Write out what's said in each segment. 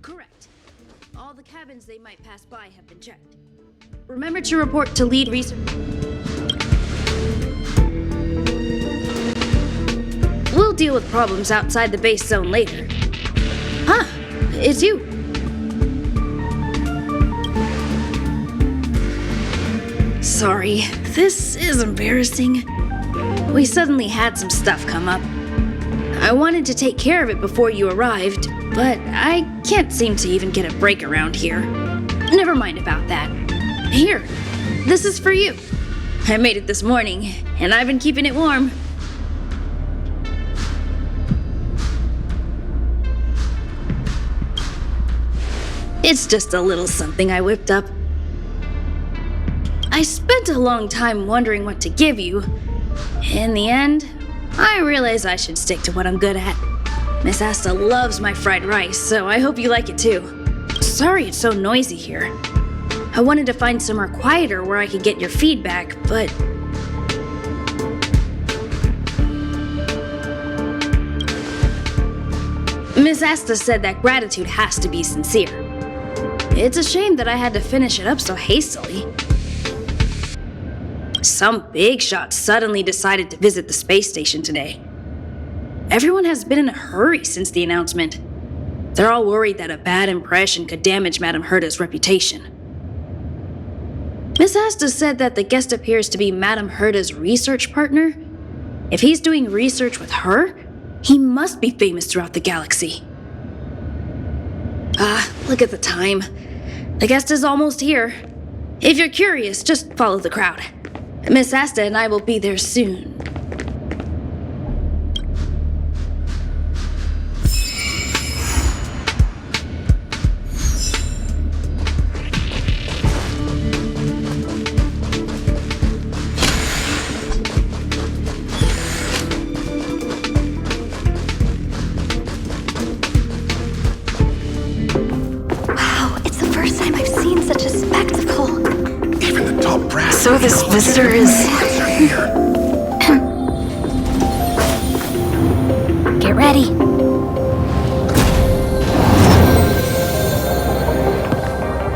Correct. All the cabins they might pass by have been checked. Remember to report to lead research. We'll deal with problems outside the base zone later. Huh, it's you. Sorry, this is embarrassing. We suddenly had some stuff come up. I wanted to take care of it before you arrived, but I can't seem to even get a break around here. Never mind about that. Here, this is for you. I made it this morning, and I've been keeping it warm. It's just a little something I whipped up. I spent a long time wondering what to give you. In the end, I realized I should stick to what I'm good at. Miss Asta loves my fried rice, so I hope you like it too. Sorry it's so noisy here. I wanted to find somewhere quieter where I could get your feedback, but... Miss Asta said that gratitude has to be sincere. It's a shame that I had to finish it up so hastily. Some big shot suddenly decided to visit the space station today. Everyone has been in a hurry since the announcement. They're all worried that a bad impression could damage Madame Herta's reputation. Miss Asta said that the guest appears to be Madame Herta's research partner. If he's doing research with her, he must be famous throughout the galaxy. Look at the time. The guest is almost here. If you're curious, just follow the crowd. Miss Asta and I will be there soon. So this visitor is... Get ready.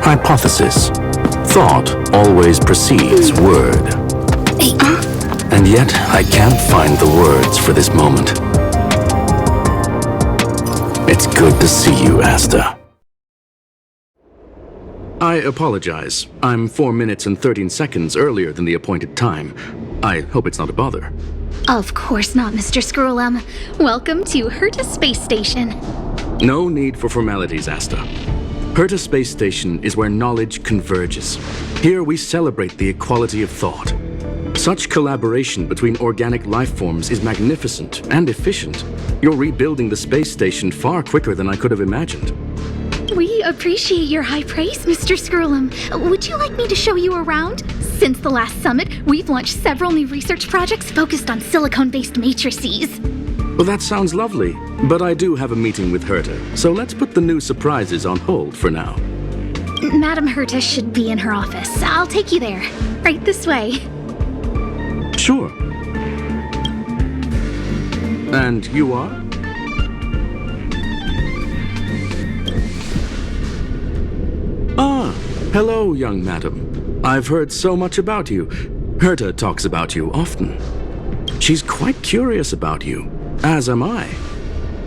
Hypothesis. Thought always precedes word. And yet, I can't find the words for this moment. It's good to see you, Asta. I apologize. I'm 4 minutes and 13 seconds earlier than the appointed time. I hope it's not a bother. Of course not, Mr. Scrollum. Welcome to Herta Space Station. No need for formalities, Asta. Herta Space Station is where knowledge converges. Here we celebrate the equality of thought. Such collaboration between organic life forms is magnificent and efficient. You're rebuilding the space station far quicker than I could have imagined. We appreciate your high praise, Mr. Scrollum. Would you like me to show you around? Since the last summit, we've launched several new research projects focused on silicone-based matrices. Well, that sounds lovely, but I do have a meeting with Herta, so let's put the new surprises on hold for now. Madame Herta should be in her office. I'll take you there. Right this way. Sure. And you are? Ah, hello, young madam. I've heard so much about you. Herta talks about you often. She's quite curious about you, as am I.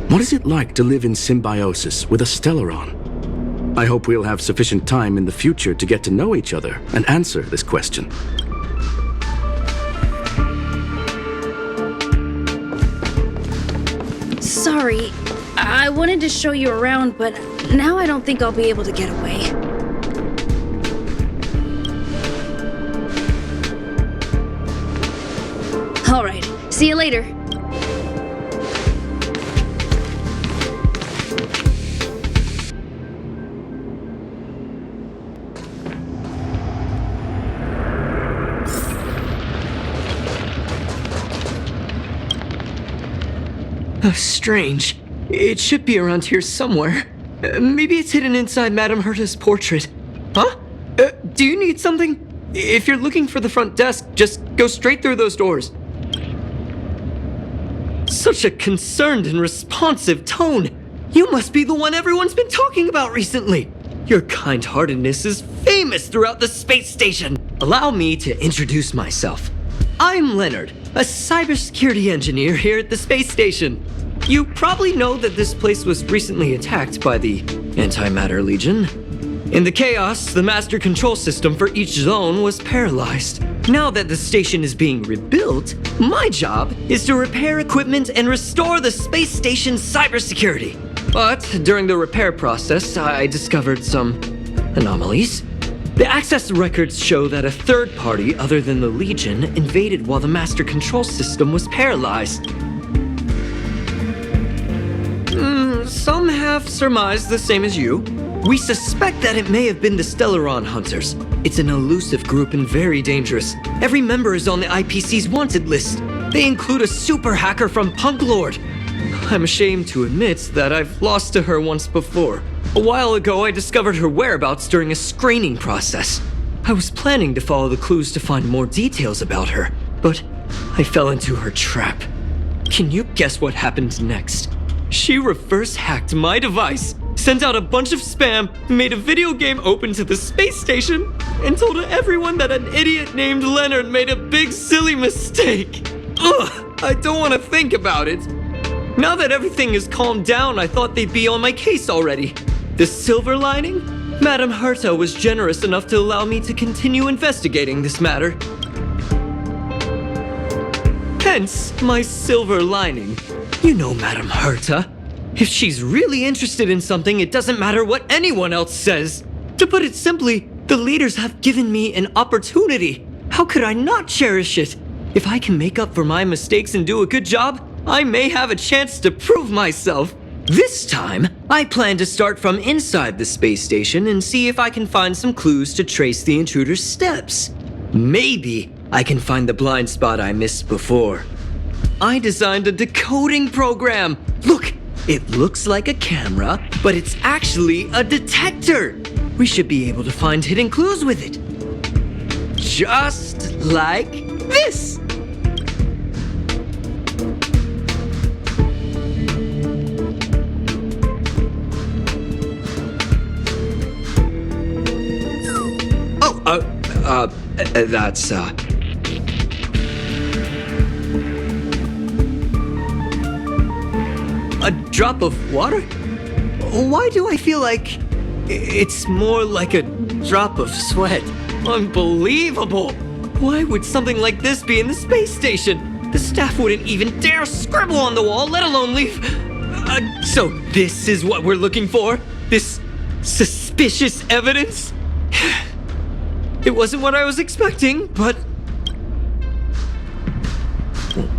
What is it like to live in symbiosis with a Stellaron? I hope we'll have sufficient time in the future to get to know each other and answer this question. Sorry, I wanted to show you around, but now I don't think I'll be able to get away. All right, see you later. Strange. It should be around here somewhere. Maybe it's hidden inside Madame Herta's portrait. Huh? Do you need something? If you're looking for the front desk, just go straight through those doors. Such a concerned and responsive tone. You must be the one everyone's been talking about recently. Your kind-heartedness is famous throughout the space station. Allow me to introduce myself. I'm Leonard, a cybersecurity engineer here at the space station. You probably know that this place was recently attacked by the Antimatter Legion. In the chaos, the master control system for each zone was paralyzed. Now that the station is being rebuilt, my job is to repair equipment and restore the space station's cybersecurity. But during the repair process, I discovered some anomalies. The access records show that a third party other than the Legion invaded while the master control system was paralyzed. Some have surmised the same as you. We suspect that it may have been the Stellaron Hunters. It's an elusive group and very dangerous. Every member is on the IPC's wanted list. They include a super hacker from Punklorde. I'm ashamed to admit that I've lost to her once before. A while ago, I discovered her whereabouts during a screening process. I was planning to follow the clues to find more details about her, but I fell into her trap. Can you guess what happened next? She reverse hacked my device, sent out a bunch of spam, made a video game open to the space station, and told everyone that an idiot named Leonard made a big silly mistake. Ugh, I don't want to think about it. Now that everything is calmed down, I thought they'd be on my case already. The silver lining? Madame Herta was generous enough to allow me to continue investigating this matter. Hence, my silver lining. You know Madame Herta. If she's really interested in something, it doesn't matter what anyone else says. To put it simply, the leaders have given me an opportunity. How could I not cherish it? If I can make up for my mistakes and do a good job, I may have a chance to prove myself. This time, I plan to start from inside the space station and see if I can find some clues to trace the intruder's steps. Maybe I can find the blind spot I missed before. I designed a decoding program. Look, it looks like a camera, but it's actually a detector. We should be able to find hidden clues with it. Just like this. That's, a drop of water? Why do I feel like it's more like a drop of sweat? Unbelievable! Why would something like this be in the space station? The staff wouldn't even dare scribble on the wall, let alone leave. So this is what we're looking for? This suspicious evidence? It wasn't what I was expecting, but...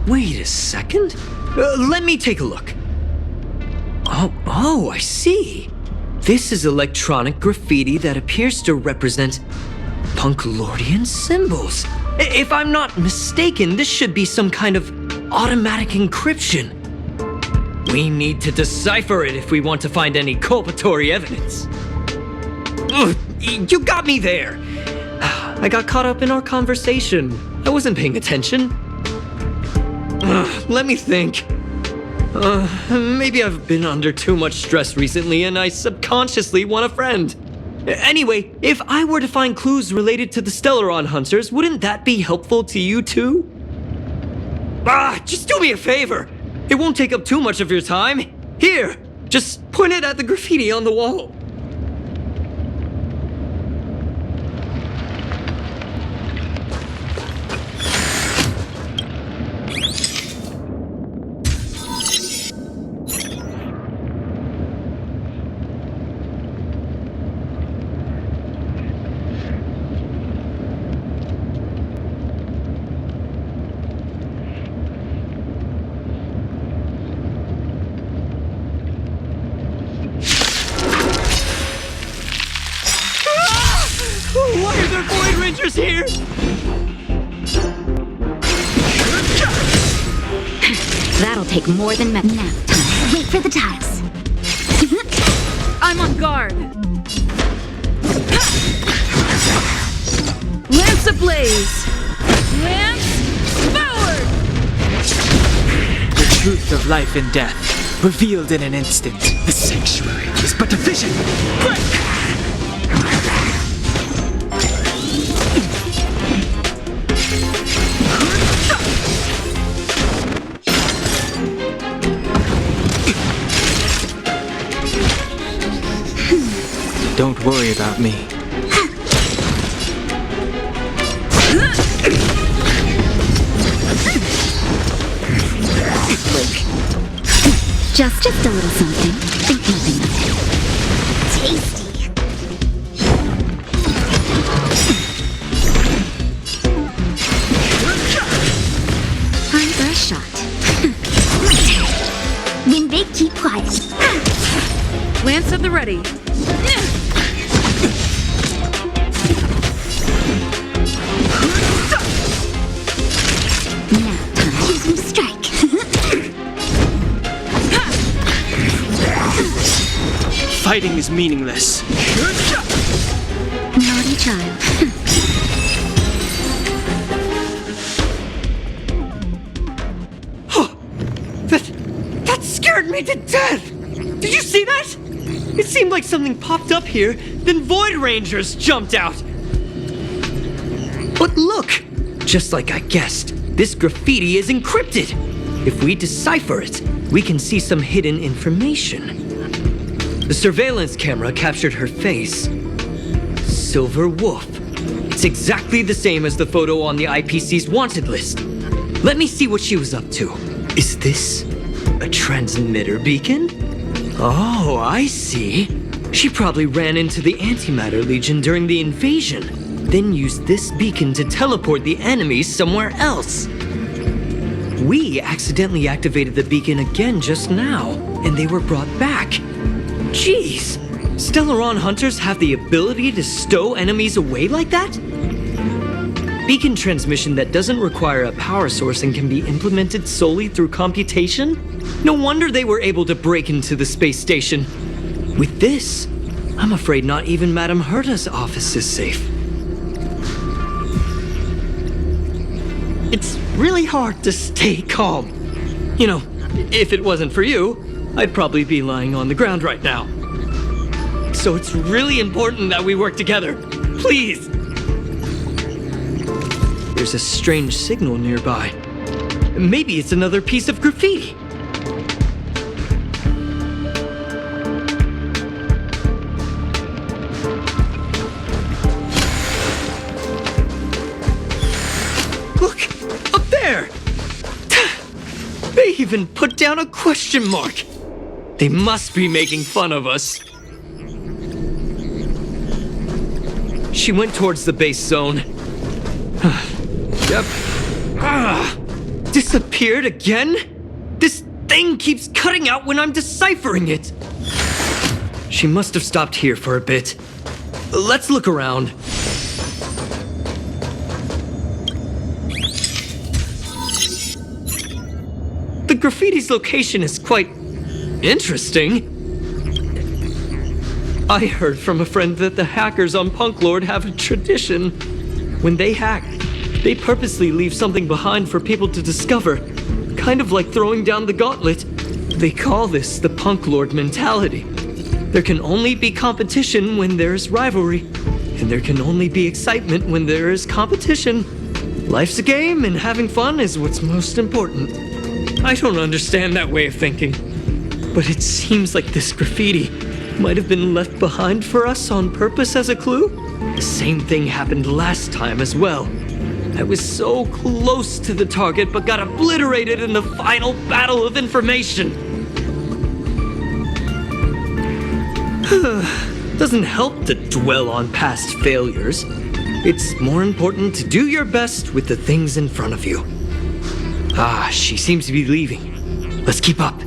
Wait a second. Let me take a look. Oh, I see. This is electronic graffiti that appears to represent Punklordian symbols. If I'm not mistaken, this should be some kind of automatic encryption. We need to decipher it if we want to find any culpatory evidence. Ugh, you got me there. I got caught up in our conversation. I wasn't paying attention. Let me think. Maybe I've been under too much stress recently and I subconsciously want a friend. Anyway, if I were to find clues related to the Stellaron Hunters, wouldn't that be helpful to you too? Just do me a favor. It won't take up too much of your time. Here, just point it at the graffiti on the wall. Why are there Void Rangers here? That'll take more than nap time. Wait for the tiles. I'm on guard. Lance ablaze! Lance forward! The truth of life and death. revealed in an instant. The sanctuary is but a vision. Don't worry about me. Just a little something. Think nothing of it. Tasty. Time for a shot. When they keep quiet. Lance at the ready. Now, time to use some strike. Fighting is meaningless. Naughty child. That scared me to death! Did you see that? It seemed like something popped up here, then Void Rangers jumped out. But look! Just like I guessed, this graffiti is encrypted. If we decipher it, we can see some hidden information. The surveillance camera captured her face. Silverwolf. It's exactly the same as the photo on the IPC's wanted list. Let me see what she was up to. Is this a transmitter beacon? Oh, I see. She probably ran into the Antimatter Legion during the invasion, then used this beacon to teleport the enemies somewhere else. We accidentally activated the beacon again just now, and they were brought back. Jeez, Stellaron hunters have the ability to stow enemies away like that? Beacon transmission that doesn't require a power source and can be implemented solely through computation? No wonder they were able to break into the space station. With this, I'm afraid not even Madame Herta's office is safe. It's really hard to stay calm. You know, if it wasn't for you, I'd probably be lying on the ground right now. So it's really important that we work together. Please! There's a strange signal nearby. Maybe it's another piece of graffiti. Look! Up there! They even put down a question mark. They must be making fun of us. She went towards the base zone. Yep. Disappeared again? This thing keeps cutting out when I'm deciphering it. She must have stopped here for a bit. Let's look around. The graffiti's location is quite interesting. I heard from a friend that the hackers on Punklorde have a tradition. When they hack, they purposely leave something behind for people to discover, kind of like throwing down the gauntlet. They call this the Punklorde mentality. There can only be competition when there's rivalry, and there can only be excitement when there is competition. Life's a game, and having fun is what's most important. I don't understand that way of thinking, but it seems like this graffiti might have been left behind for us on purpose as a clue. The same thing happened last time as well. I was so close to the target, but got obliterated in the final battle of information. Doesn't help to dwell on past failures. It's more important to do your best with the things in front of you. She seems to be leaving. Let's keep up.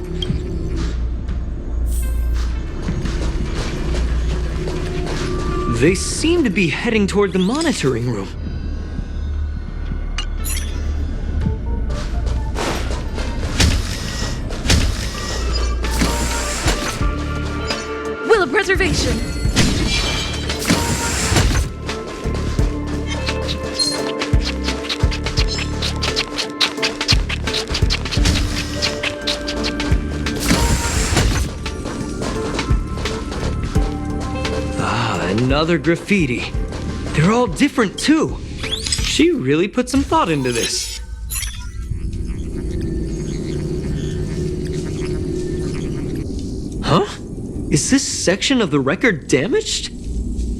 They seem to be heading toward the monitoring room. Will of preservation. Another graffiti. They're all different too. She really put some thought into this. Huh? Is this section of the record damaged?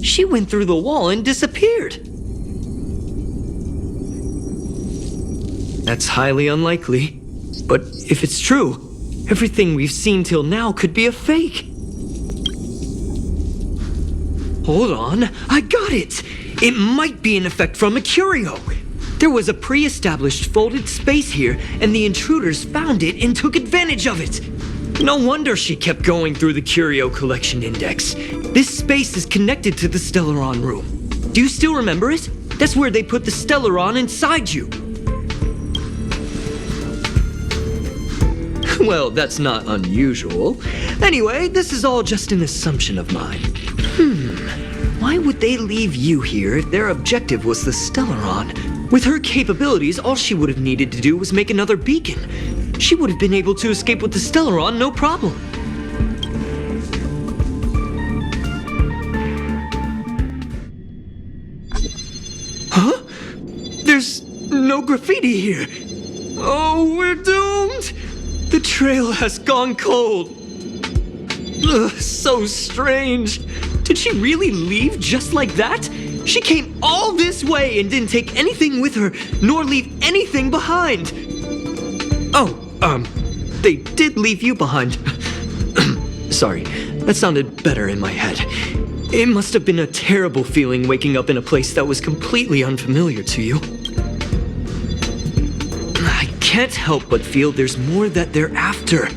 She went through the wall and disappeared. That's highly unlikely. But if it's true, everything we've seen till now could be a fake. Hold on, I got it! It might be an effect from a curio. There was a pre-established folded space here, and the intruders found it and took advantage of it. No wonder she kept going through the curio collection index. This space is connected to the Stellaron room. Do you still remember it? That's where they put the Stellaron inside you. Well, that's not unusual. Anyway, this is all just an assumption of mine. Why would they leave you here if their objective was the Stellaron? With her capabilities, all she would have needed to do was make another beacon. She would have been able to escape with the Stellaron, no problem. Huh? There's no graffiti here. Oh, we're doomed! The trail has gone cold. Ugh, so strange. Did she really leave just like that? She came all this way and didn't take anything with her, nor leave anything behind. Oh, they did leave you behind. Sorry, that sounded better in my head. It must have been a terrible feeling waking up in a place that was completely unfamiliar to you. I can't help but feel there's more that they're after.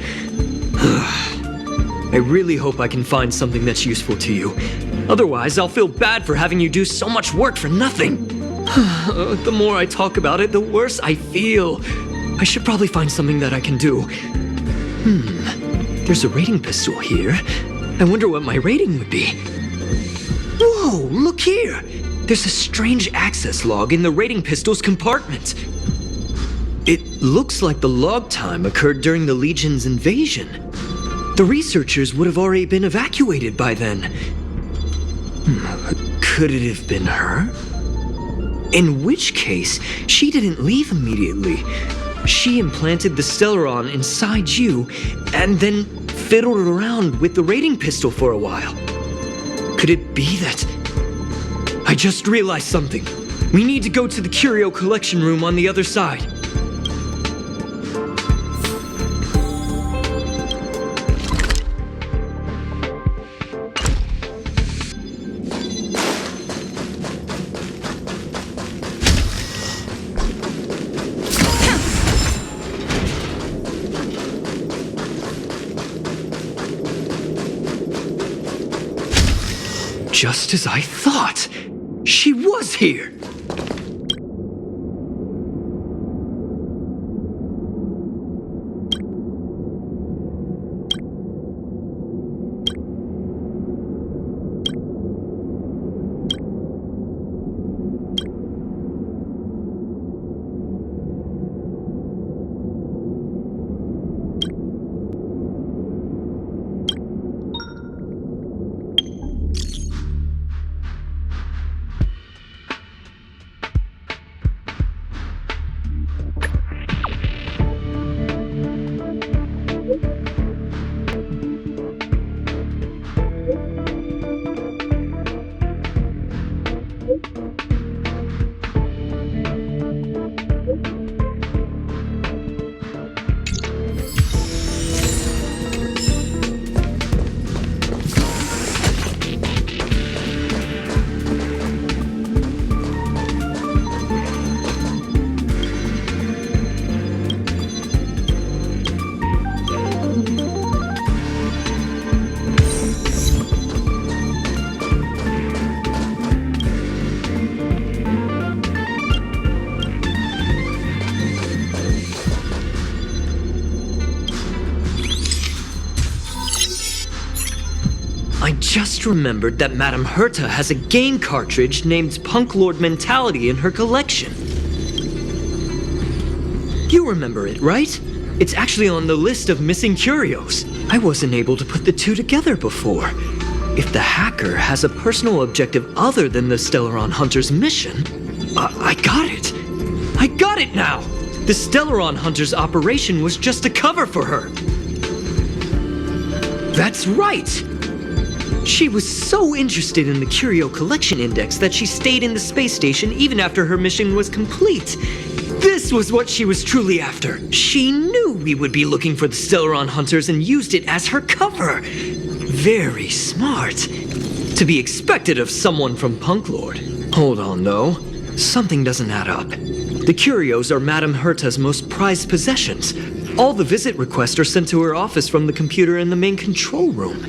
I really hope I can find something that's useful to you. Otherwise, I'll feel bad for having you do so much work for nothing. The more I talk about it, the worse I feel. I should probably find something that I can do. There's a rating pistol here. I wonder what my rating would be. Whoa, look here! There's a strange access log in the rating pistol's compartment. It looks like the log time occurred during the Legion's invasion. The researchers would have already been evacuated by then. Could it have been her? In which case, she didn't leave immediately. She implanted the Stellaron inside you, and then fiddled around with the rating pistol for a while. Could it be that... I just realized something. We need to go to the curio collection room on the other side. Just as I thought, she was here. I just remembered that Madame Herta has a game cartridge named Punklordementality in her collection. You remember it, right? It's actually on the list of missing curios. I wasn't able to put the two together before. if the hacker has a personal objective other than the Stellaron Hunter's mission... I got it! I got it now! The Stellaron Hunter's operation was just a cover for her! That's right! She was so interested in the Curio Collection Index that she stayed in the space station even after her mission was complete. This was what she was truly after. She knew we would be looking for the Stellaron Hunters and used it as her cover. Very smart. To be expected of someone from Punklorde. Hold on, though. Something doesn't add up. The curios are Madame Herta's most prized possessions. All the visit requests are sent to her office from the computer in the main control room.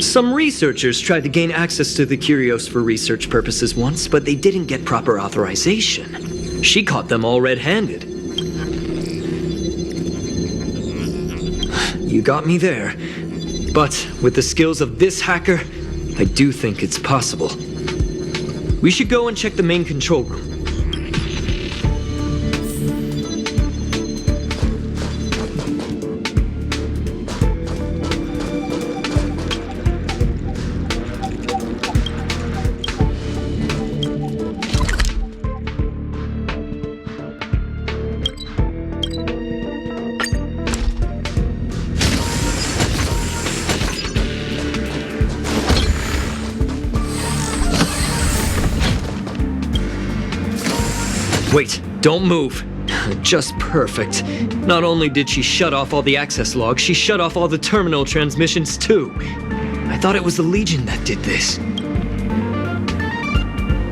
Some researchers tried to gain access to the curios for research purposes once, but they didn't get proper authorization. She caught them all red-handed. You got me there. But with the skills of this hacker, I do think it's possible. We should go and check the main control room. Wait, don't move. Just perfect. Not only did she shut off all the access logs, she shut off all the terminal transmissions too. I thought it was the Legion that did this.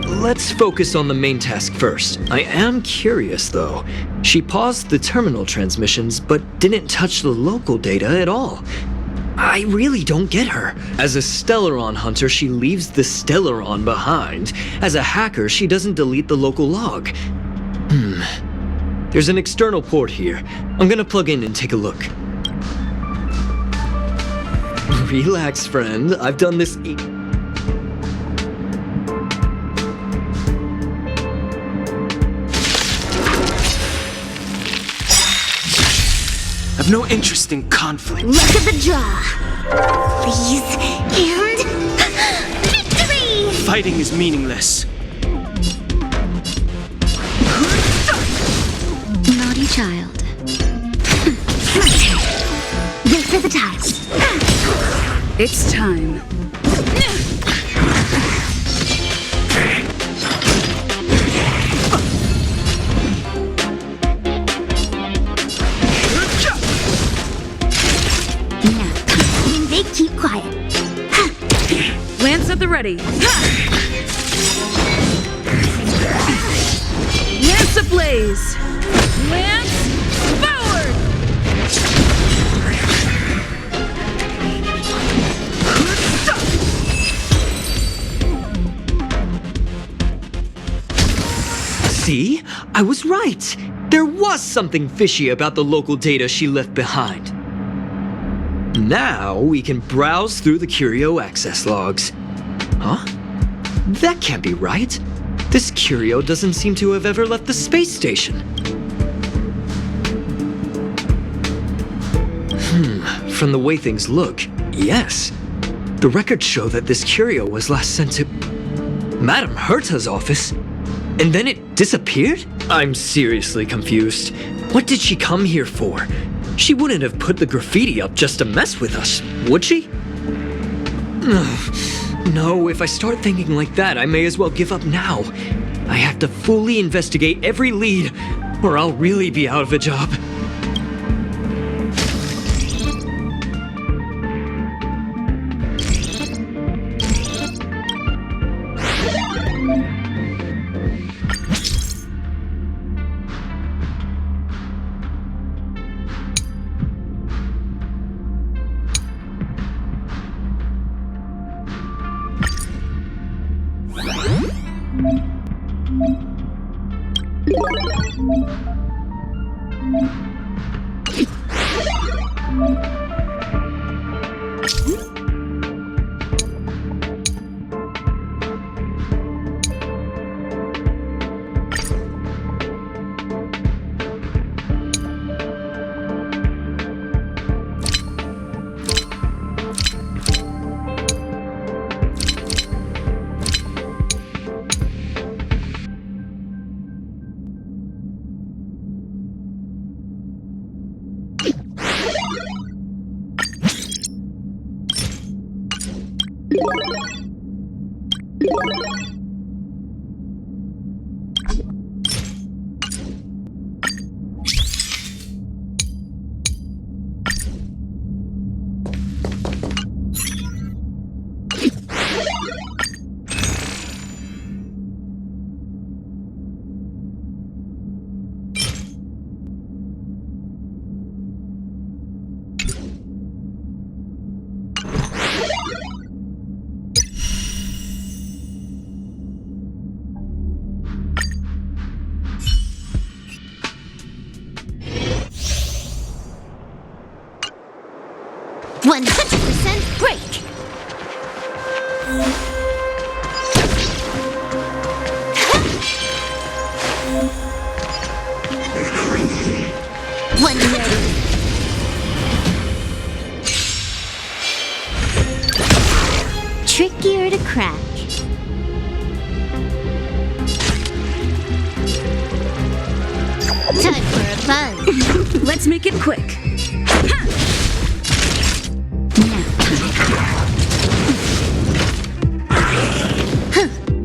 Let's focus on the main task first. I am curious though. She paused the terminal transmissions, but didn't touch the local data at all. I really don't get her. As a Stellaron hunter, she leaves the Stellaron behind. As a hacker, she doesn't delete the local log. There's an external port here. I'm gonna plug in and take a look. Relax, friend. I've done this I've no interest in conflict. Look at the draw. Please, and victory! Fighting is meaningless. Naughty child. Wait for the tiles. It's time. Now, they keep quiet. Lance at the ready. Lance ablaze. Lance forward. See? I was right. There was something fishy about the local data she left behind. Now we can browse through the Curio access logs. Huh? That can't be right. This Curio doesn't seem to have ever left the space station. From the way things look, yes. The records show that this Curio was last sent to Madame Herta's office, and then it disappeared? I'm seriously confused. What did she come here for? She wouldn't have put the graffiti up just to mess with us, would she? No, if I start thinking like that, I may as well give up now. I have to fully investigate every lead, or I'll really be out of a job. Break! One ready. Trickier to crack. Time for a buzz. Let's make it quick.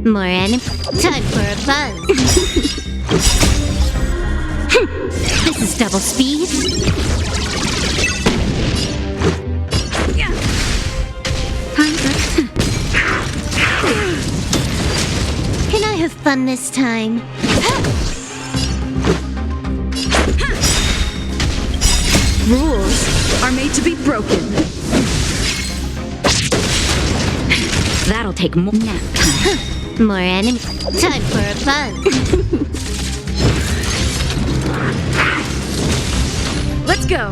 More enemy. Time for a buzz. This is double speed. Can I have fun this time? Rules are made to be broken. That'll take more nap time. More enemy. Time for a buzz. Let's go.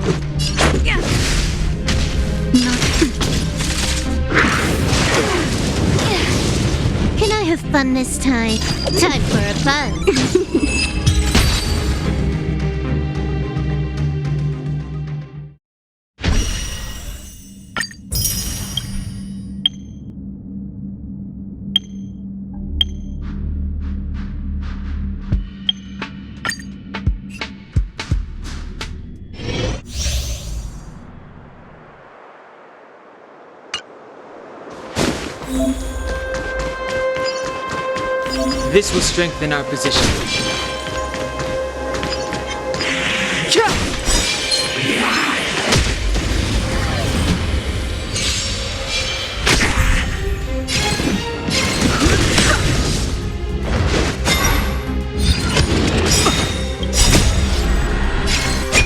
Can I have fun this time? Time for a buzz. This will strengthen our position.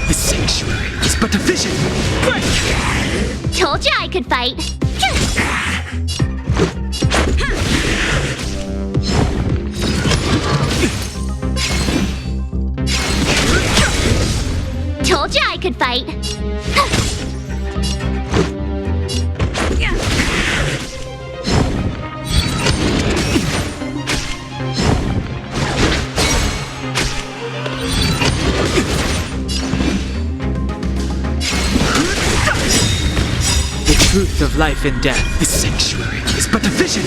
The sanctuary is but a vision. Told you I could fight. Told you I could fight. The truth of life and death. The sanctuary is but a vision.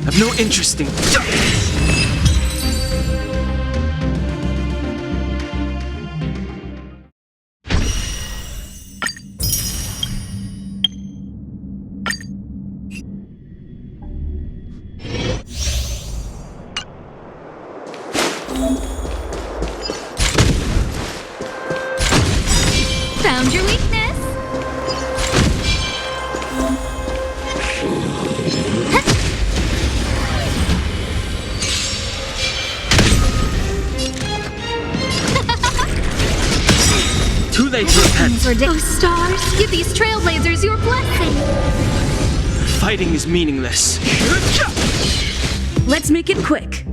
I've no interest in. Found your weakness. Too late to repent. Oh, stars, give these trailblazers your blessing. Fighting is meaningless. Let's make it quick.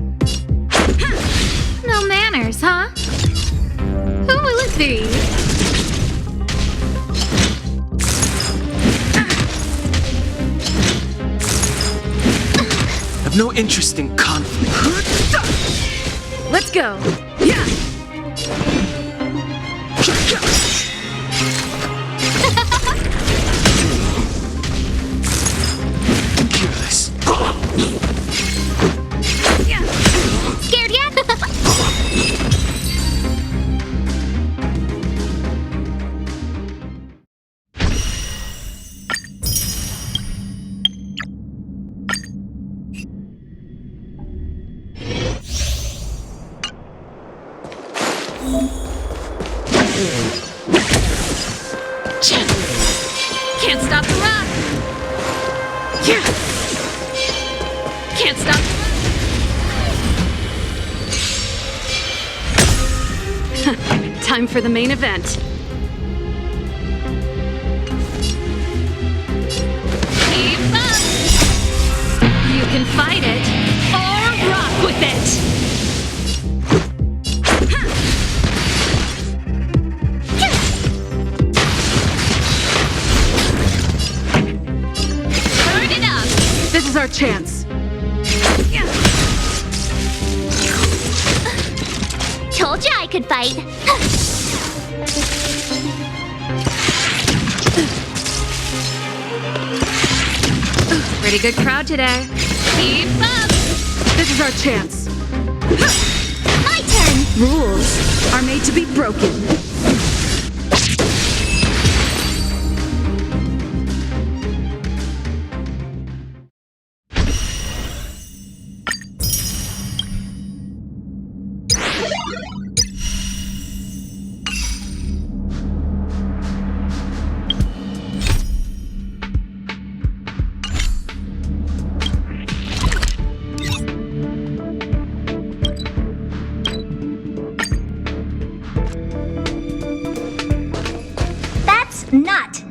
No manners, huh? Who will it be? I've no interest in conflict. Let's go. Careless. Scared Can't stop the rock! Can't stop the rock! Time for the main event. Keep up! You can fight it, or rock with it! Turn it up! This is our chance. Told you I could fight. Pretty good crowd today. Keep up! This is our chance. My turn! Rules are made to be broken.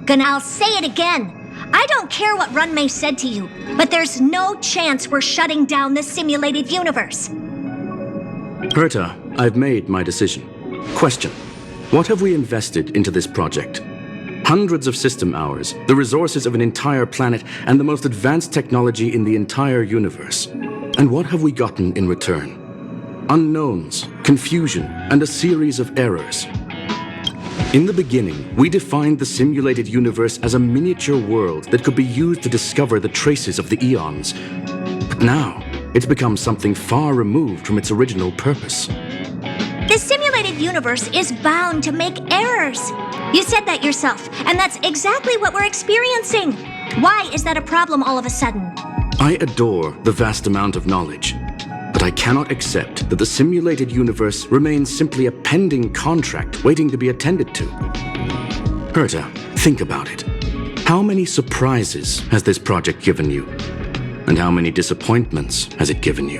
And I'll say it again. I don't care what Runmei said to you, but there's no chance we're shutting down the simulated universe. Herta, I've made my decision. Question: what have we invested into this project? Hundreds of system hours, the resources of an entire planet, and the most advanced technology in the entire universe. And what have we gotten in return? Unknowns, confusion, and a series of errors. In the beginning, we defined the simulated universe as a miniature world that could be used to discover the traces of the eons. But now, it's become something far removed from its original purpose. The simulated universe is bound to make errors. You said that yourself, and that's exactly what we're experiencing. Why is that a problem all of a sudden? I adore the vast amount of knowledge, but I cannot accept that the simulated universe remains simply a pending contract waiting to be attended to. Herta, think about it. How many surprises has this project given you? And how many disappointments has it given you?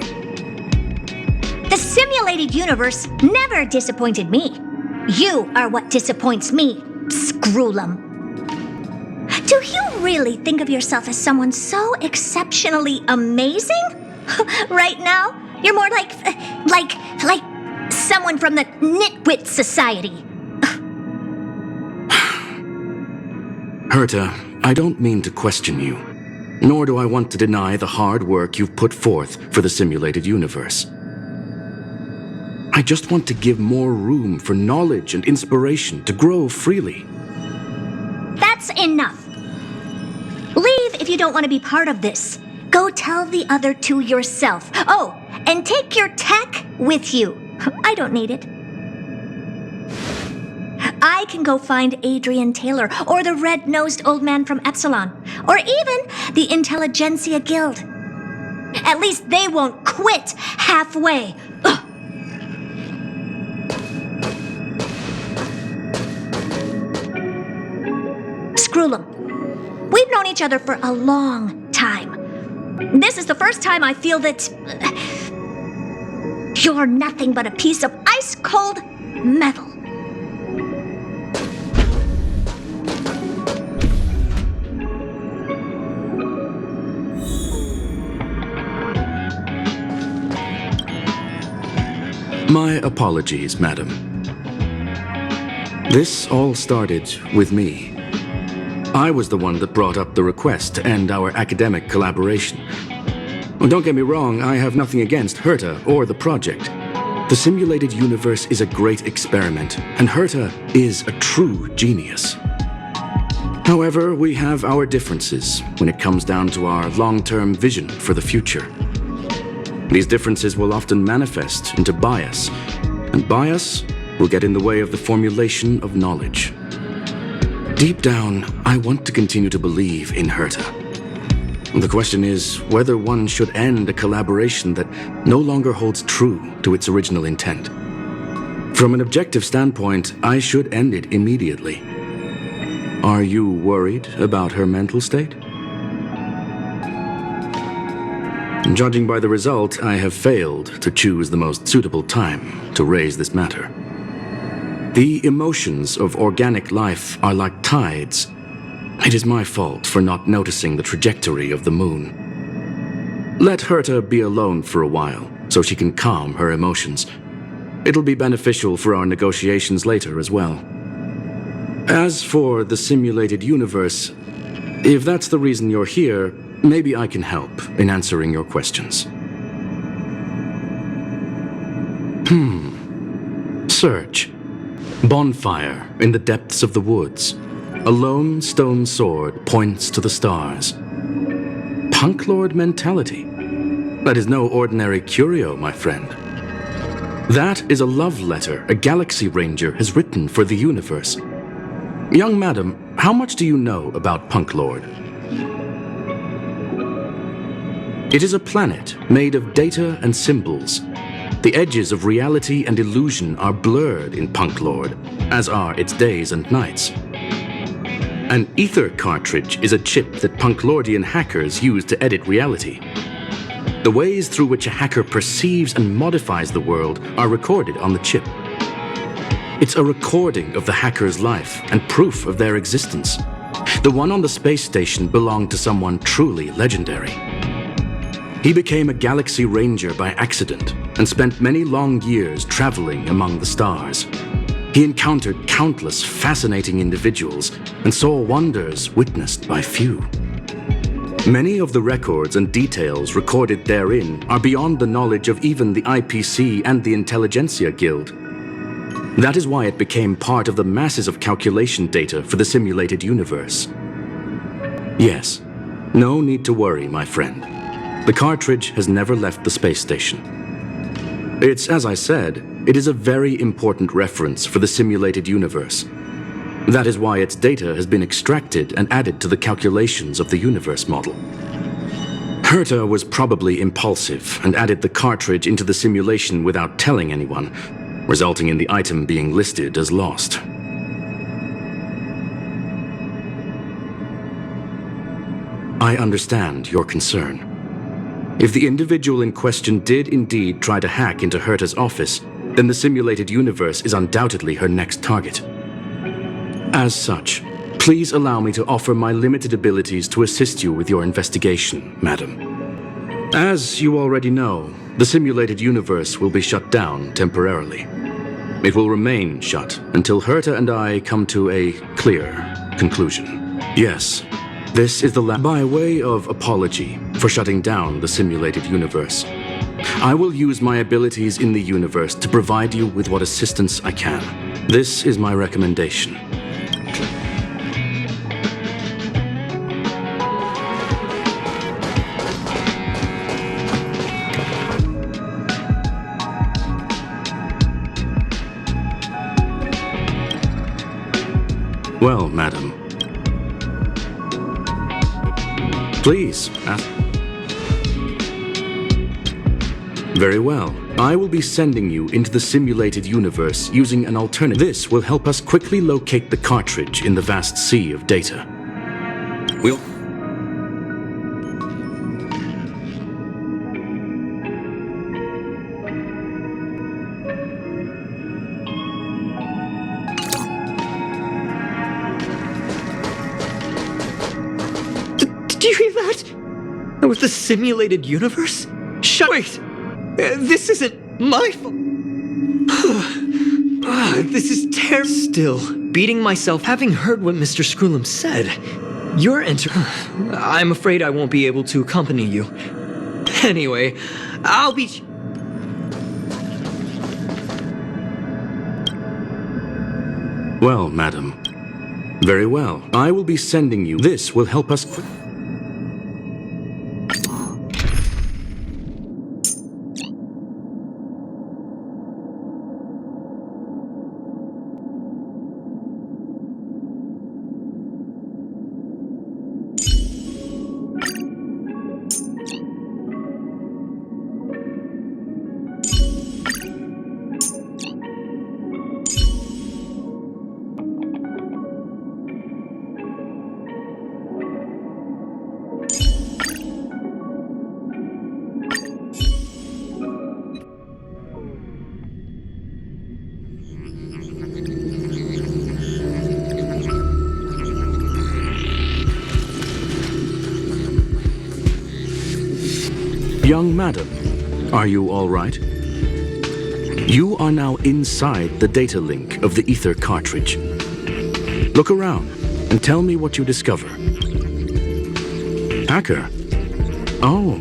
The simulated universe never disappointed me. You are what disappoints me, Scroolum. Do you really think of yourself as someone so exceptionally amazing? Right now, you're more like someone from the Nitwit Society. Herta, I don't mean to question you, nor do I want to deny the hard work you've put forth for the simulated universe. I just want to give more room for knowledge and inspiration to grow freely. That's enough. Leave if you don't want to be part of this. Go tell the other two yourself. Oh, and take your tech with you. I don't need it. I can go find Adrian Taylor or the red-nosed old man from Epsilon, or even the Intelligentsia Guild. At least they won't quit halfway. Ugh. Scroolum, we've known each other for a long time. This is the first time I feel that you're nothing but a piece of ice-cold metal. My apologies, madam. This all started with me. I was the one that brought up the request to end our academic collaboration. Well, don't get me wrong, I have nothing against Herta or the project. The simulated universe is a great experiment, and Herta is a true genius. However, we have our differences when it comes down to our long-term vision for the future. These differences will often manifest into bias, and bias will get in the way of the formulation of knowledge. Deep down, I want to continue to believe in Herta. The question is whether one should end a collaboration that no longer holds true to its original intent. From an objective standpoint, I should end it immediately. Are you worried about her mental state? Judging by the result, I have failed to choose the most suitable time to raise this matter. The emotions of organic life are like tides. It is my fault for not noticing the trajectory of the moon. Let Herta be alone for a while, so she can calm her emotions. It'll be beneficial for our negotiations later as well. As for the simulated universe, if that's the reason you're here, maybe I can help in answering your questions. Search. Bonfire in the depths of the woods. A lone stone sword points to the stars. Punklorde mentality. That is no ordinary curio, my friend. That is a love letter a Galaxy Ranger has written for the universe. Young madam, how much do you know about Punklorde? It is a planet made of data and symbols. The edges of reality and illusion are blurred in Punklorde, as are its days and nights. An ether cartridge is a chip that Punklordian hackers use to edit reality. The ways through which a hacker perceives and modifies the world are recorded on the chip. It's a recording of the hacker's life and proof of their existence. The one on the space station belonged to someone truly legendary. He became a Galaxy Ranger by accident and spent many long years traveling among the stars. He encountered countless fascinating individuals and saw wonders witnessed by few. Many of the records and details recorded therein are beyond the knowledge of even the IPC and the Intelligentsia Guild. That is why it became part of the masses of calculation data for the simulated universe. Yes, no need to worry, my friend. The cartridge has never left the space station. It's, as I said, it is a very important reference for the simulated universe. That is why its data has been extracted and added to the calculations of the universe model. Herta was probably impulsive and added the cartridge into the simulation without telling anyone, resulting in the item being listed as lost. I understand your concern. If the individual in question did indeed try to hack into Herta's office, then the simulated universe is undoubtedly her next target. As such, please allow me to offer my limited abilities to assist you with your investigation, madam. As you already know, the simulated universe will be shut down temporarily. It will remain shut until Herta and I come to a clear conclusion. Yes, this is the by way of apology for shutting down the simulated universe. I will use my abilities in the universe to provide you with what assistance I can. This is my recommendation. Well, madam. Please, ask. Very well. I will be sending you into the simulated universe using an alternative. This will help us quickly locate the cartridge in the vast sea of data. We'll... Did you hear that? That was the simulated universe? Wait! This isn't my fault. This is terrible. Still, beating myself, having heard what Mr. Scroolum said. You're I'm afraid I won't be able to accompany you. Anyway, I'll be... Well, madam. Very well. I will be sending you. This will help us quickly. Young madam, are you all right? You are now inside the data link of the ether cartridge. Look around and tell me what you discover. Hacker? Oh.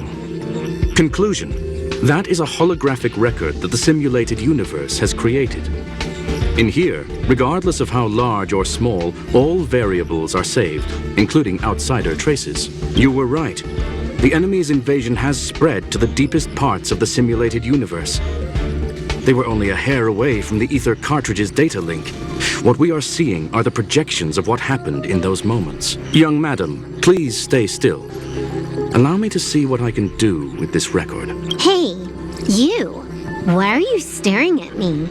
Conclusion. That is a holographic record that the simulated universe has created. In here, regardless of how large or small, all variables are saved, including outsider traces. You were right. The enemy's invasion has spread to the deepest parts of the simulated universe. They were only a hair away from the ether cartridge's data link. What we are seeing are the projections of what happened in those moments. Young madam, please stay still. Allow me to see what I can do with this record. Hey, you! Why are you staring at me?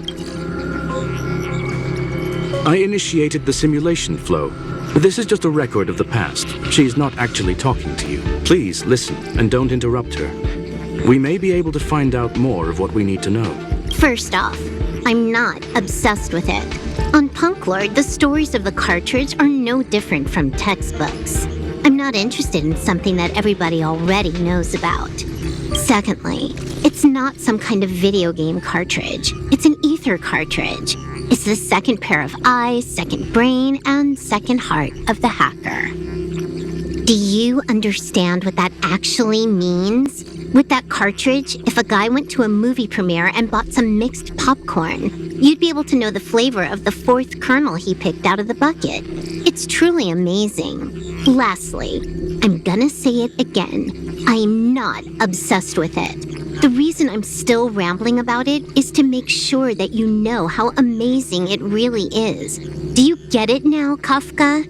I initiated the simulation flow. This is just a record of the past. She's not actually talking to you. Please listen and don't interrupt her. We may be able to find out more of what we need to know. First off, I'm not obsessed with it. On Punklorde, the stories of the cartridge are no different from textbooks. I'm not interested in something that everybody already knows about. Secondly, it's not some kind of video game cartridge. It's an ether cartridge. It's the second pair of eyes, second brain, and second heart of the hacker. Do you understand what that actually means? With that cartridge, if a guy went to a movie premiere and bought some mixed popcorn, you'd be able to know the flavor of the fourth kernel he picked out of the bucket. It's truly amazing. Lastly, I'm gonna say it again. I'm not obsessed with it. The reason I'm still rambling about it is to make sure that you know how amazing it really is. Do you get it now, Kafka?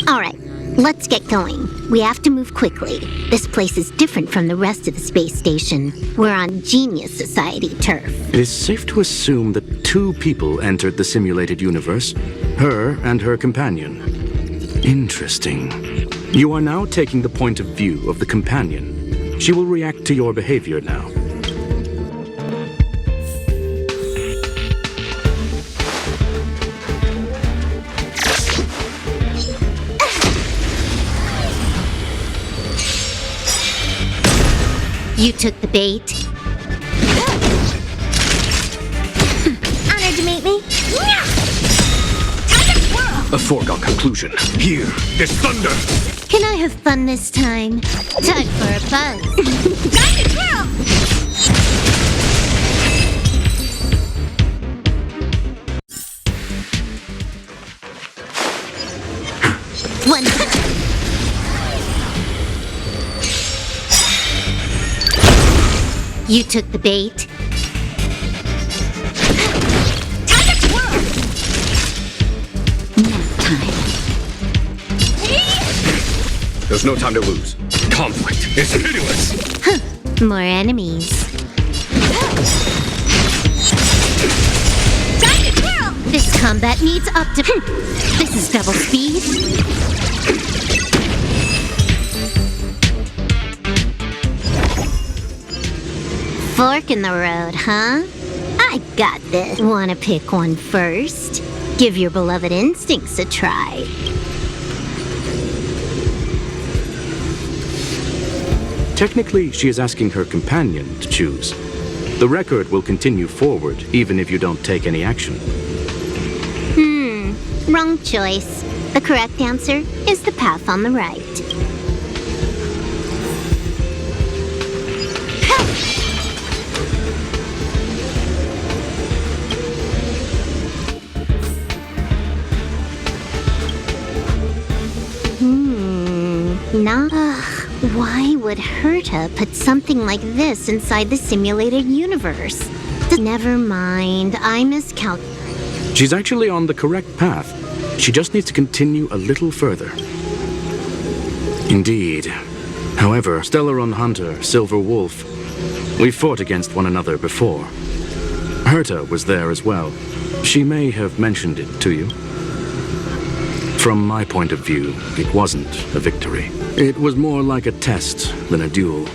Alright, let's get going. We have to move quickly. This place is different from the rest of the space station. We're on Genius Society turf. It is safe to assume that 2 people entered the simulated universe, her and her companion. Interesting. You are now taking the point of view of the companion. She will react to your behavior now. You took the bait. Honored to meet me. A foregone conclusion. Here, this thunder! Can I have fun this time? Time for a buzz. One. You took the bait. Nap time. There's no time to lose. Conflict is hideous! More enemies. This combat needs This is double speed. Fork in the road, huh? I got this. Wanna pick one first? Give your beloved instincts a try. Technically, she is asking her companion to choose. The record will continue forward, even if you don't take any action. Wrong choice. The correct answer is the path on the right. Why would Herta put something like this inside the simulated universe? Never mind, I miscalculated. She's actually on the correct path. She just needs to continue a little further. Indeed. However, Stellaron Hunter, Silverwolf, we fought against one another before. Herta was there as well. She may have mentioned it to you. From my point of view, it wasn't a victory. It was more like a test than a duel.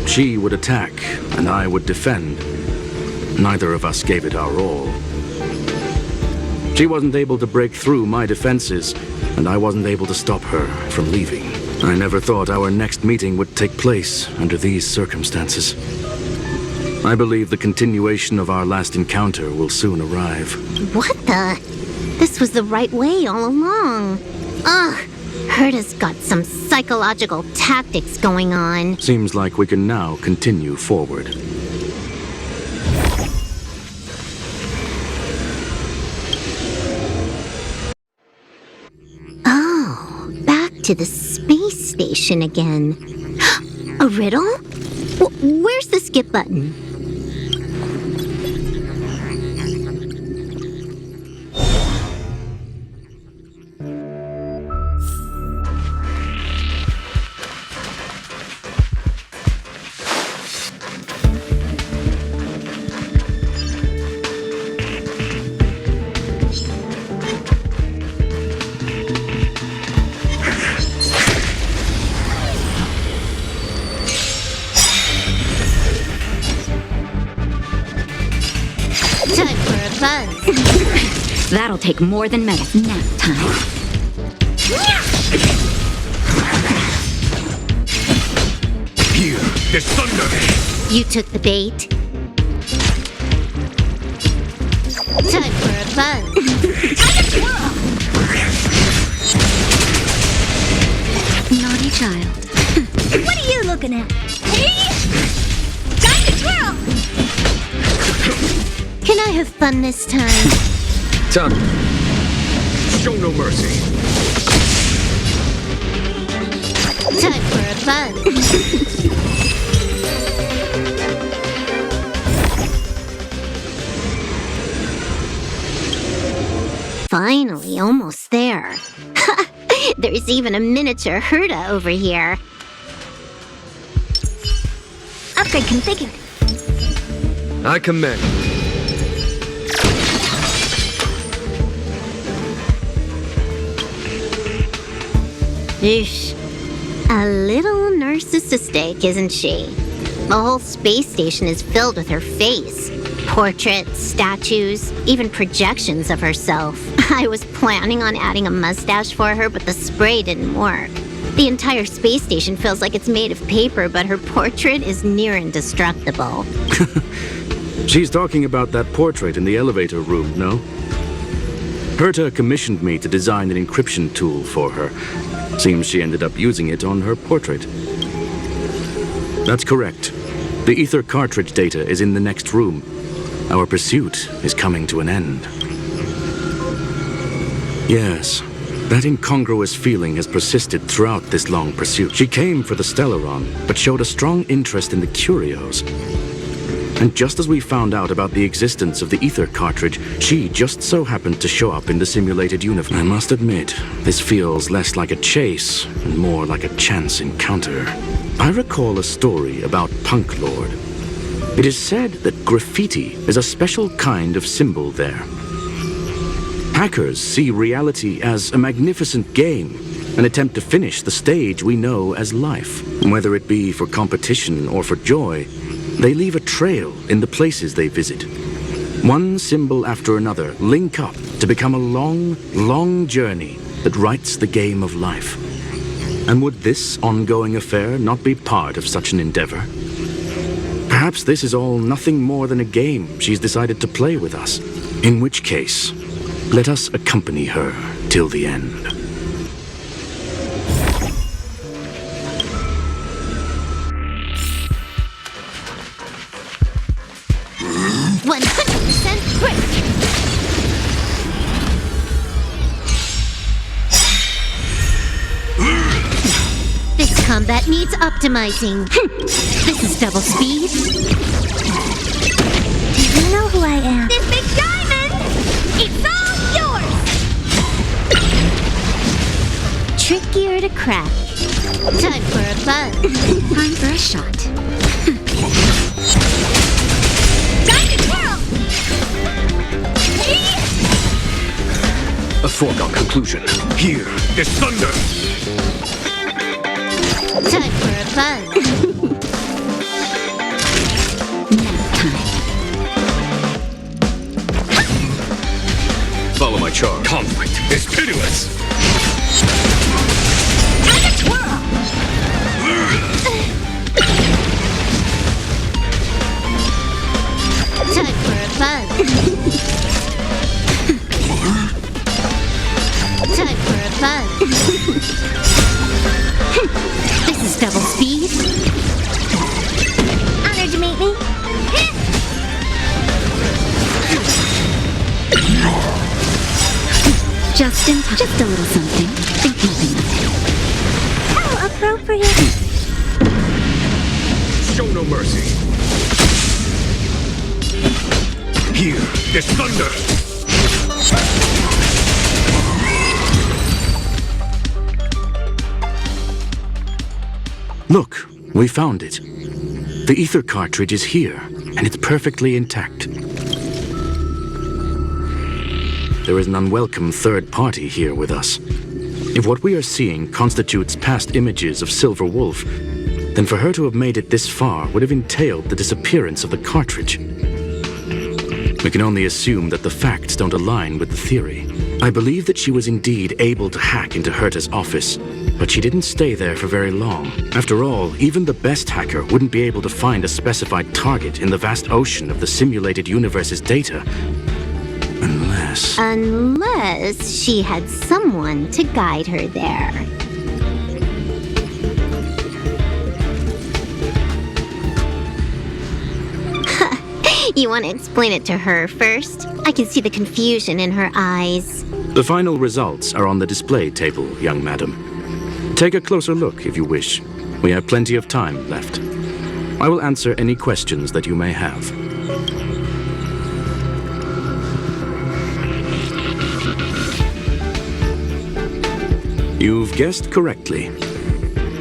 She would attack, and I would defend. Neither of us gave it our all. She wasn't able to break through my defenses, and I wasn't able to stop her from leaving. I never thought our next meeting would take place under these circumstances. I believe the continuation of our last encounter will soon arrive. What the? This was the right way all along. Ugh, Herta's got some psychological tactics going on. Seems like we can now continue forward. Oh, back to the space station again. A riddle? Where's the skip button? That'll take more than minutes. Nap time. Here, there's thunder! You took the bait. Time for a buzz. Naughty child. What are you looking at? Time to twirl! Can I have fun this time? Time. Show no mercy. Time for a buzz. Finally, almost there. There's even a miniature Herta over here. Upgrade configured. I commend. Eesh. A little narcissistic, isn't she? The whole space station is filled with her face. Portraits, statues, even projections of herself. I was planning on adding a mustache for her, but the spray didn't work. The entire space station feels like it's made of paper, but her portrait is near indestructible. She's talking about that portrait in the elevator room, no? Herta commissioned me to design an encryption tool for her. Seems she ended up using it on her portrait. That's correct. The ether cartridge data is in the next room. Our pursuit is coming to an end. Yes, that incongruous feeling has persisted throughout this long pursuit. She came for the Stellaron, but showed a strong interest in the curios. And just as we found out about the existence of the ether cartridge, she just so happened to show up in the simulated universe. I must admit, this feels less like a chase and more like a chance encounter. I recall a story about Punklorde. It is said that graffiti is a special kind of symbol there. Hackers see reality as a magnificent game and attempt to finish the stage we know as life. Whether it be for competition or for joy, they leave a trail in the places they visit. One symbol after another link up to become a long, long journey that writes the game of life. And would this ongoing affair not be part of such an endeavor? Perhaps this is all nothing more than a game she's decided to play with us. In which case, let us accompany her till the end. 100% quick! This combat needs optimizing. This is double speed. Do you know who I am? This big diamond! It's all yours! Trickier to crack. Time for a buzz. Time for a shot. Time to twirl! A foregone conclusion. Here, there's thunder! Time for a buzz. Nap time. Follow my charge. Conflict is pitiless! Time to twirl! fun. Time for a buzz. This is double speed. Honored to meet me. Just in time. Just a little something. Think nothing of it. How appropriate. Show no mercy. Here, there's thunder. Look, we found it. The ether cartridge is here, and it's perfectly intact. There is an unwelcome third party here with us. If what we are seeing constitutes past images of Silverwolf, then for her to have made it this far would have entailed the disappearance of the cartridge. We can only assume that the facts don't align with the theory. I believe that she was indeed able to hack into Herta's office, but she didn't stay there for very long. After all, even the best hacker wouldn't be able to find a specified target in the vast ocean of the simulated universe's data. Unless she had someone to guide her there. You want to explain it to her first? I can see the confusion in her eyes. The final results are on the display table, young madam. Take a closer look if you wish. We have plenty of time left. I will answer any questions that you may have. You've guessed correctly.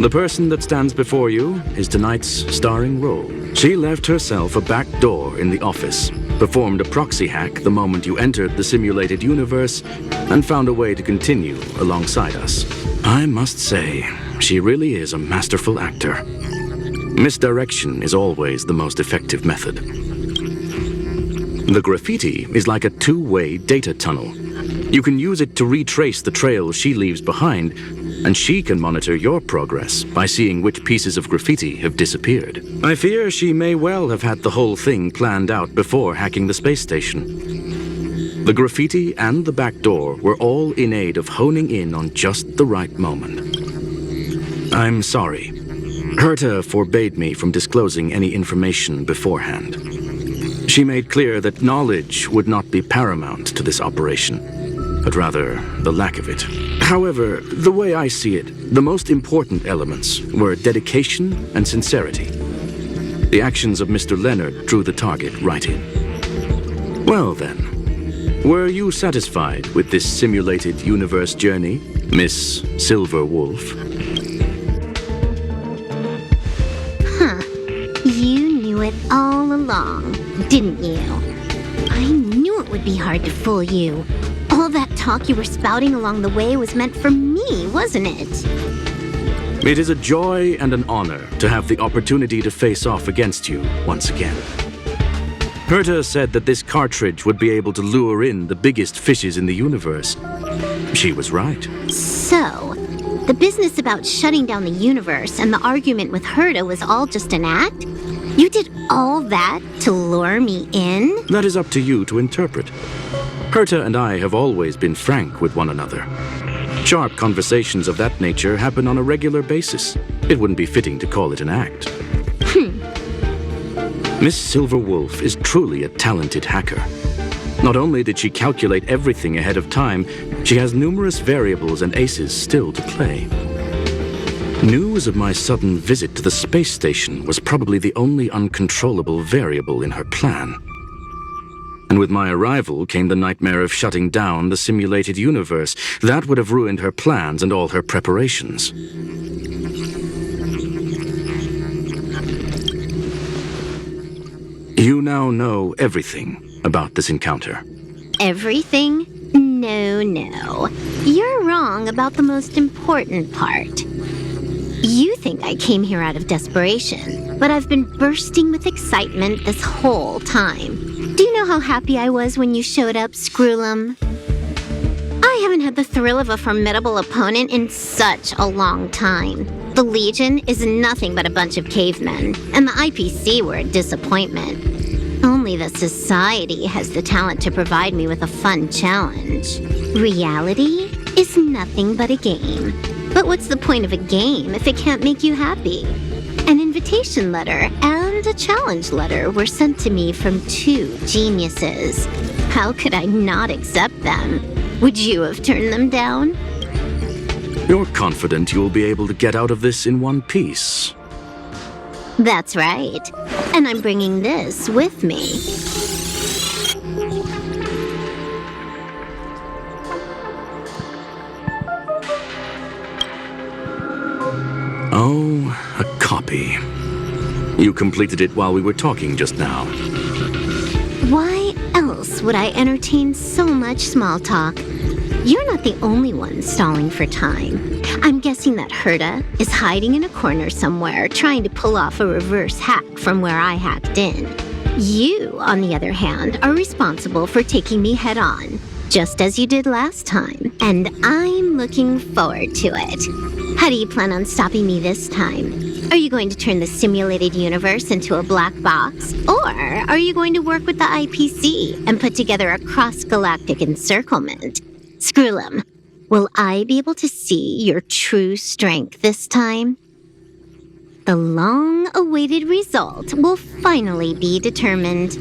The person that stands before you is tonight's starring role. She left herself a back door in the office, performed a proxy hack the moment you entered the simulated universe, and found a way to continue alongside us. I must say, she really is a masterful actor. Misdirection is always the most effective method. The graffiti is like a two-way data tunnel. You can use it to retrace the trail she leaves behind, and she can monitor your progress by seeing which pieces of graffiti have disappeared. I fear she may well have had the whole thing planned out before hacking the space station. The graffiti and the back door were all in aid of honing in on just the right moment. I'm sorry. Herta forbade me from disclosing any information beforehand. She made clear that knowledge would not be paramount to this operation, but rather the lack of it. However, the way I see it, the most important elements were dedication and sincerity. The actions of Mr. Leonard drew the target right in. Well then, were you satisfied with this simulated universe journey, Miss Silverwolf? You knew it all along, didn't you? I knew it would be hard to fool you. All that talk you were spouting along the way was meant for me, wasn't it? It is a joy and an honor to have the opportunity to face off against you once again. Herta said that this cartridge would be able to lure in the biggest fishes in the universe. She was right. So, the business about shutting down the universe and the argument with Herta was all just an act? You did all that to lure me in? That is up to you to interpret. Herta and I have always been frank with one another. Sharp conversations of that nature happen on a regular basis. It wouldn't be fitting to call it an act. Miss Silverwolf is truly a talented hacker. Not only did she calculate everything ahead of time, she has numerous variables and aces still to play. News of my sudden visit to the space station was probably the only uncontrollable variable in her plan. And with my arrival came the nightmare of shutting down the simulated universe. That would have ruined her plans and all her preparations. You now know everything about this encounter. Everything? No. You're wrong about the most important part. You think I came here out of desperation, but I've been bursting with excitement this whole time. Do you know how happy I was when you showed up, Screwlum? I haven't had the thrill of a formidable opponent in such a long time. The Legion is nothing but a bunch of cavemen, and the IPC were a disappointment. Only Only the society has the talent to provide me with a fun challenge. Reality is nothing but a game. But what's the point of a game if it can't make you happy? An invitation letter and a challenge letter were sent to me from 2 geniuses. How could I not accept them? Would you have turned them down? You're confident you'll be able to get out of this in one piece. That's right. And I'm bringing this with me. Oh, a copy. You completed it while we were talking just now. Why else would I entertain so much small talk? You're not the only one stalling for time. I'm guessing that Herta is hiding in a corner somewhere trying to pull off a reverse hack from where I hacked in. You, on the other hand, are responsible for taking me head on, just as you did last time, and I'm looking forward to it. How do you plan on stopping me this time? Are you going to turn the simulated universe into a black box? Or are you going to work with the IPC and put together a cross-galactic encirclement? Screwlum, will I be able to see your true strength this time? The long-awaited result will finally be determined.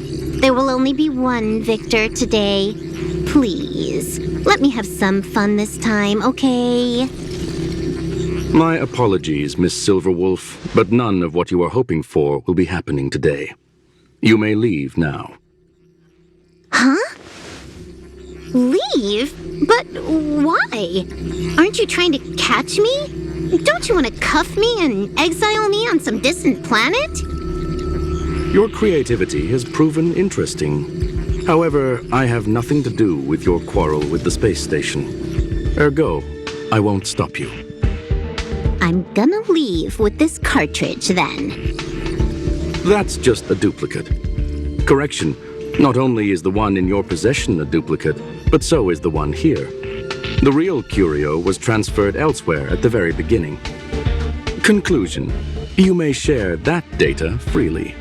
There will only be one victor today. Please, let me have some fun this time, okay? My apologies, Miss Silverwolf, but none of what you are hoping for will be happening today. You may leave now. Huh? Leave? But why? Aren't you trying to catch me? Don't you want to cuff me and exile me on some distant planet? Your creativity has proven interesting. However, I have nothing to do with your quarrel with the space station. Ergo, I won't stop you. I'm gonna leave with this cartridge then. That's just a duplicate. Correction, not only is the one in your possession a duplicate, but so is the one here. The real curio was transferred elsewhere at the very beginning. Conclusion, you may share that data freely.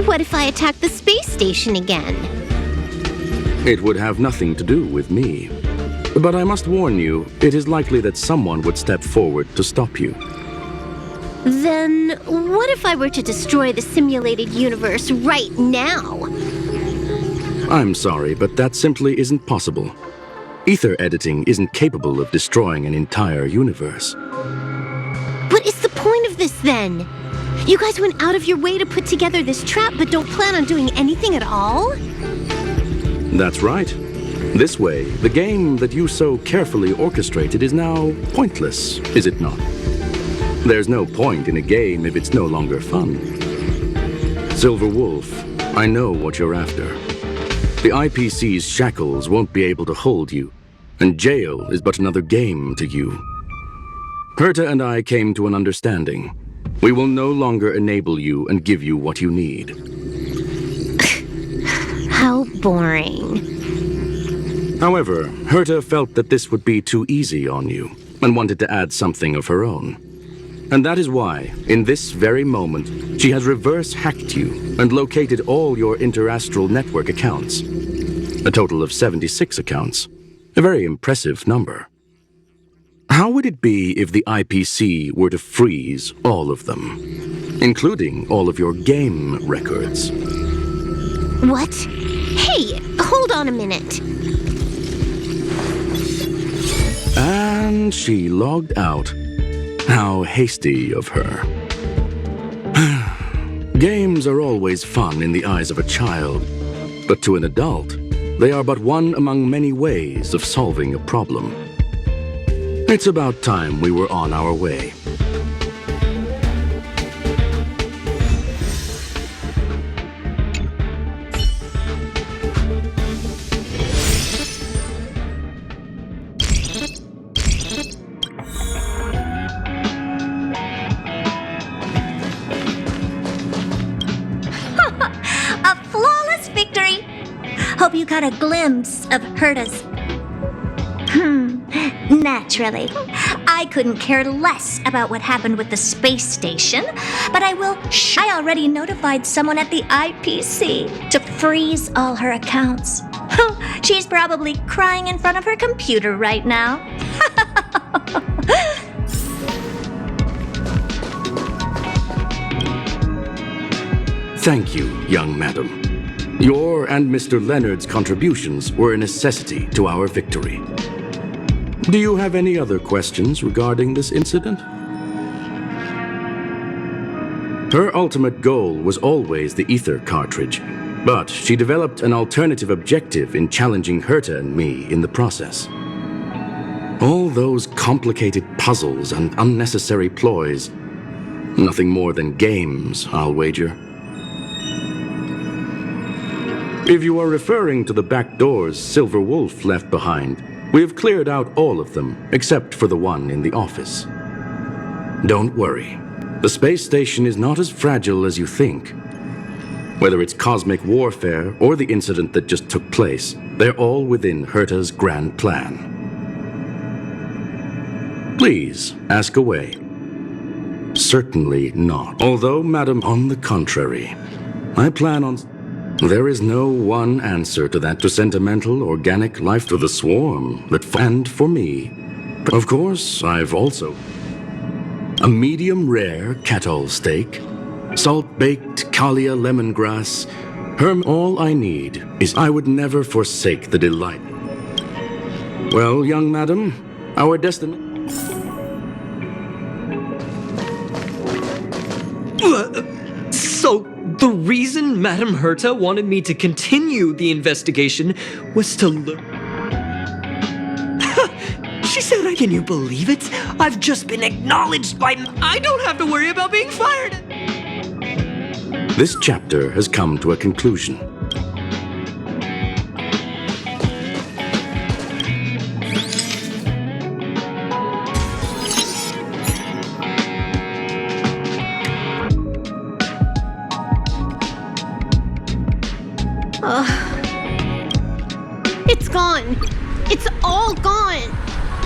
What if I attack the space station again? It would have nothing to do with me. But I must warn you, it is likely that someone would step forward to stop you. Then what if I were to destroy the simulated universe right now? I'm sorry, but that simply isn't possible. Ether editing isn't capable of destroying an entire universe. What is the point of this then? You guys went out of your way to put together this trap but don't plan on doing anything at all? That's right. This way, the game that you so carefully orchestrated is now pointless, is it not? There's no point in a game if it's no longer fun. Silverwolf, I know what you're after. The IPC's shackles won't be able to hold you, and jail is but another game to you. Herta and I came to an understanding. We will no longer enable you and give you what you need. How boring. However, Herta felt that this would be too easy on you, and wanted to add something of her own. And that is why, in this very moment, she has reverse-hacked you and located all your interastral network accounts. A total of 76 accounts. A very impressive number. How would it be if the IPC were to freeze all of them, including all of your game records? What? Hey, hold on a minute. And she logged out. How hasty of her. Games are always fun in the eyes of a child, but to an adult, they are but one among many ways of solving a problem. It's about time we were on our way. A flawless victory! Hope you got a glimpse of Herta's. Naturally. I couldn't care less about what happened with the space station, but I already notified someone at the IPC to freeze all her accounts. She's probably crying in front of her computer right now. Thank you, young madam. Your and Mr. Leonard's contributions were a necessity to our victory. Do you have any other questions regarding this incident? Her ultimate goal was always the ether cartridge, but she developed an alternative objective in challenging Herta and me in the process. All those complicated puzzles and unnecessary ploys, nothing more than games, I'll wager. If you are referring to the back doors Silverwolf left behind, we have cleared out all of them, except for the one in the office. Don't worry. The space station is not as fragile as you think. Whether it's cosmic warfare or the incident that just took place, they're all within Herta's grand plan. Please, ask away. Certainly not. Although, madam, on the contrary, I plan on... There is no one answer to that sentimental, organic life to the swarm and for me. Of course, I've also... a medium rare kettle steak, salt-baked Kalia lemongrass. All I need is I would never forsake the delight. Well, young madam, our destiny... So, the reason Madame Herta wanted me to continue the investigation was to learn... She said, can you believe it? I've just been acknowledged by... I don't have to worry about being fired! This chapter has come to a conclusion. It's gone. It's all gone.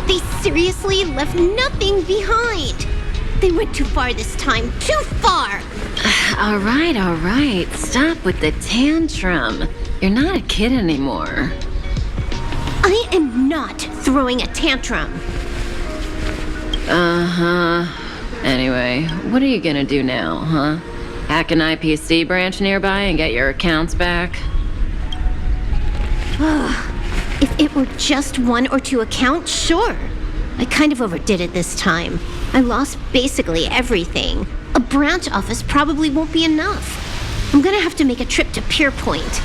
They seriously left nothing behind. They went too far this time. Too far. All right. Stop with the tantrum. You're not a kid anymore. I am not throwing a tantrum. Anyway, what are you gonna do now, huh? Hack an IPC branch nearby and get your accounts back? If it were just 1 or 2 accounts, sure. I kind of overdid it this time. I lost basically everything. A branch office probably won't be enough. I'm gonna have to make a trip to Pierpoint.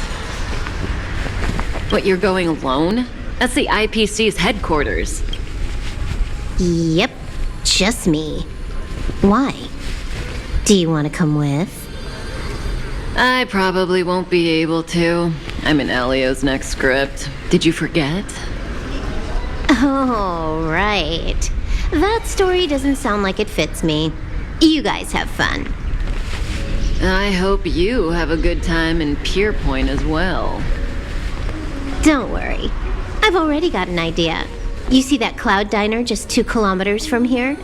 What, you're going alone? That's the IPC's headquarters. Yep, just me. Why? Do you want to come with? I probably won't be able to. I'm in Elio's next script. Did you forget? Oh, right. That story doesn't sound like it fits me. You guys have fun. I hope you have a good time in Pierpoint as well. Don't worry. I've already got an idea. You see that cloud diner just 2 kilometers from here?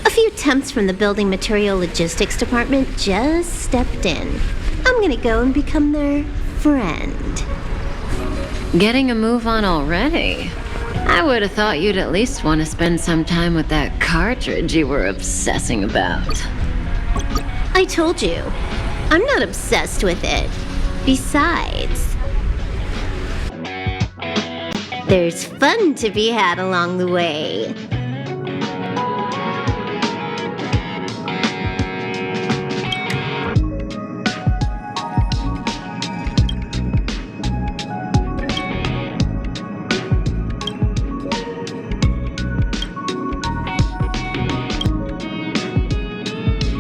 A few temps from the building material logistics department just stepped in. I'm gonna go and become their friend. Getting a move on already? I would have thought you'd at least want to spend some time with that cartridge you were obsessing about. I told you, I'm not obsessed with it. Besides, there's fun to be had along the way.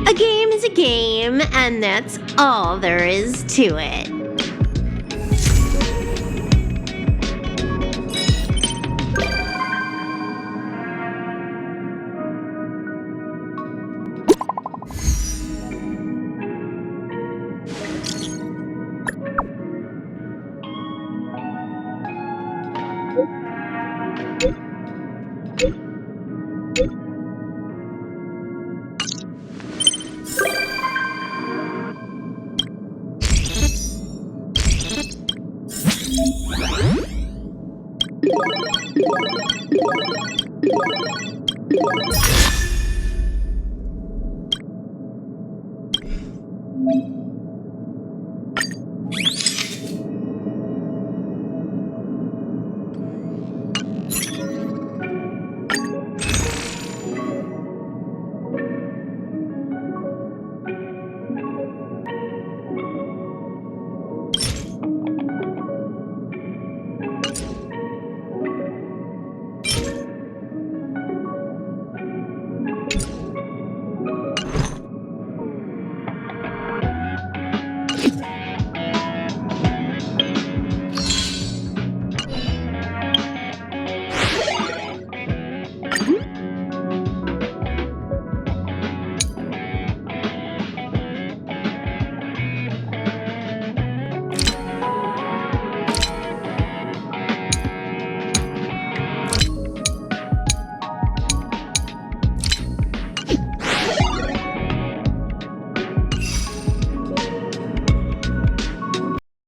A game is a game, and that's all there is to it.